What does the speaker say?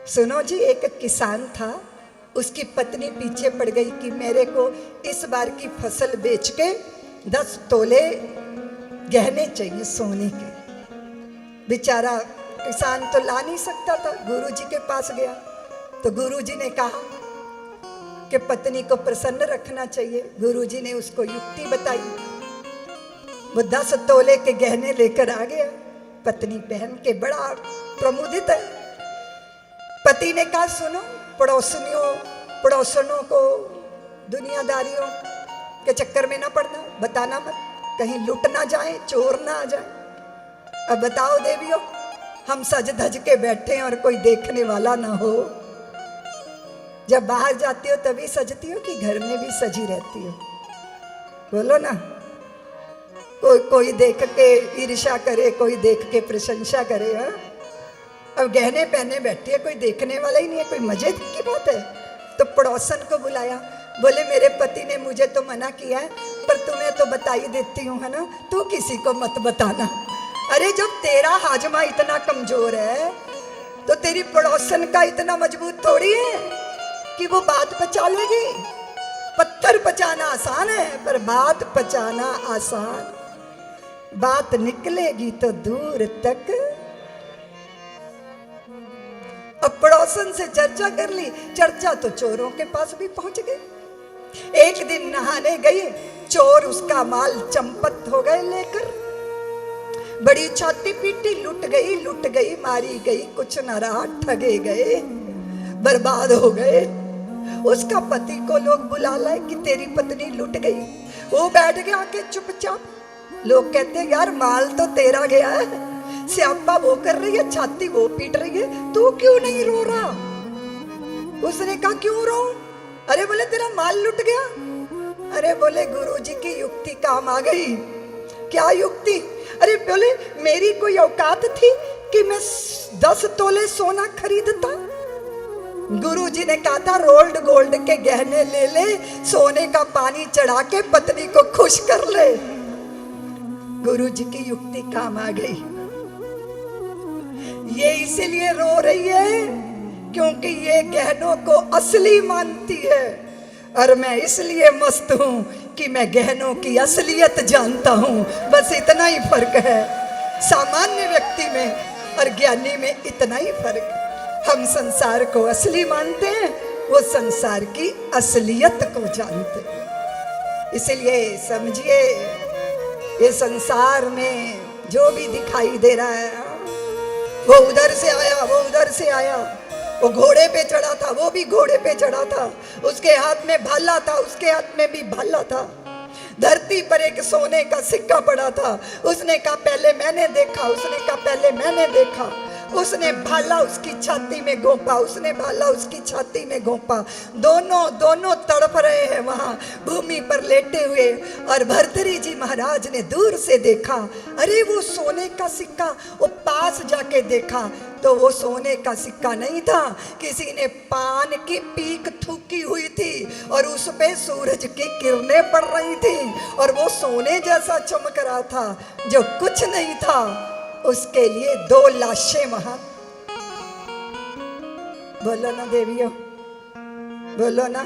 सुनो जी, एक किसान था, उसकी पत्नी पीछे पड़ गई कि मेरे को इस बार की फसल बेच के 10 तोले गहने चाहिए सोने के। बेचारा किसान तो ला नहीं सकता था, गुरुजी के पास गया तो गुरुजी ने कहा कि पत्नी को प्रसन्न रखना चाहिए। गुरुजी ने उसको युक्ति बताई, वो 10 तोले के गहने लेकर आ गया। पत्नी पहन के बड़ा प्रमुदित है। पति ने कहा सुनो, पड़ोसनों को दुनियादारियों के चक्कर में ना पड़ना, बताना मत, कहीं लुट ना जाए, चोर ना आ जाए। अब बताओ देवियों, हम सज धज के बैठे हैं और कोई देखने वाला ना हो। जब बाहर जाती हो तभी सजती हो कि घर में भी सजी रहती हो? बोलो ना। कोई देख के ईर्ष्या करे, कोई देख के प्रशंसा करे। हा? अब गहने पहने बैठी है, कोई देखने वाला ही नहीं है, कोई मजे की बात है। तो पड़ोसन को बुलाया, बोले मेरे पति ने मुझे तो मना किया है, पर तुम्हें तो बता ही देती हूँ, है ना, तू किसी को मत बताना। अरे जब तेरा हाजमा इतना कमजोर है तो तेरी पड़ोसन का इतना मजबूत थोड़ी है कि वो बात पचा लेगी। पत्थर पचाना आसान है, पर बात पचाना आसान। बात निकलेगी तो दूर तक। अब पड़ोसन से चर्चा कर ली, चर्चा तो चोरों के पास भी पहुंच गई। एक दिन नहाने गई, चोर उसका माल चंपत हो गए लेकर। बड़ी छाती पीटी, लुट गई, मारी गई, कुछ न रहा, ठगे गए, बर्बाद हो गए। उसका पति को लोग बुला लाए कि तेरी पत्नी लुट गई। वो बैठ गया आके चुपचाप। लोग कहते हैं यार माल तो तेरा गया है, स्यापा वो कर रही है, छाती वो पीट रही है, तू क्यों नहीं रो रहा? उसने कहा क्यों रो? अरे बोले तेरा माल लुट गया। अरे बोले गुरुजी की युक्ति काम आ गई। क्या युक्ति? अरे बोले मेरी कोई औकात थी कि मैं 10 तोले सोना खरीदता? गुरुजी ने कहा था रोल्ड गोल्ड के गहने ले ले, सोने का पानी चढ़ा के पत्नी को खुश कर ले। गुरुजी की युक्ति काम आ गई। ये इसीलिए रो रही है क्योंकि ये गहनों को असली मानती है, और मैं इसलिए मस्त हूं कि मैं गहनों की असलियत जानता हूं। बस इतना ही फर्क है सामान्य व्यक्ति में और ज्ञानी में, इतना ही फर्क। हम संसार को असली मानते हैं, वो संसार की असलियत को जानते हैं। इसलिए समझिए, ये संसार में जो भी दिखाई दे रहा है, वो उधर से आया, वो उधर से आया, वो घोड़े पे चढ़ा था, वो भी घोड़े पे चढ़ा था, उसके हाथ में भाला था, उसके हाथ में भी भाला था। धरती पर एक सोने का सिक्का पड़ा था, उसने कहा पहले मैंने देखा, उसने कहा पहले मैंने देखा। उसने भाला उसकी छाती में घोंपा, उसने भाला उसकी छाती में घोंपा। दोनों तड़प रहे हैं वहां भूमि पर लेटे हुए। और भर्तृहरि जी महाराज ने दूर से देखा, अरे वो सोने का सिक्का। वो पास जाके देखा तो वो सोने का सिक्का नहीं था, किसी ने पान की पीक थूकी हुई थी और उस पे सूरज की किरणें पड़ रही थी और वो सोने जैसा चमक रहा था। जो कुछ नहीं था उसके लिए 2 लाशें वहां। बोलो ना देवियों, बोलो ना।